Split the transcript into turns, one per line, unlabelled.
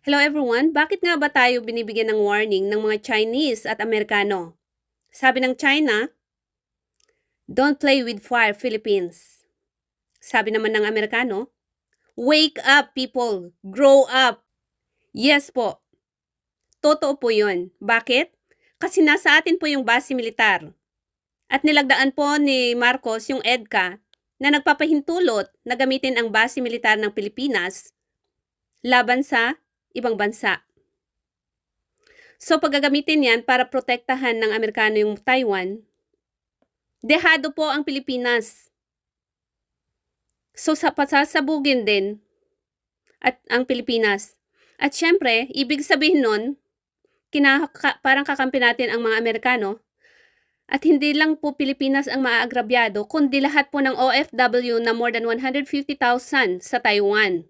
Hello everyone, bakit nga ba tayo binibigyan ng warning ng mga Chinese at Amerikano? Sabi ng China, don't play with fire, Philippines. Sabi naman ng Amerikano, wake up people, grow up. Yes po, totoo po yun. Bakit? Kasi nasa atin po yung base militar. At nilagdaan po ni Marcos yung EDCA na nagpapahintulot na gamitin ang base militar ng Pilipinas laban sa ibang bansa. So, paggagamitin yan para protektahan ng Amerikano yung Taiwan, dehado po ang Pilipinas. So, pasasabugin din at ang Pilipinas. At syempre, ibig sabihin nun, parang kakampi natin ang mga Amerikano. At hindi lang po Pilipinas ang maaagrabyado, kundi lahat po ng OFW na more than 150,000 sa Taiwan.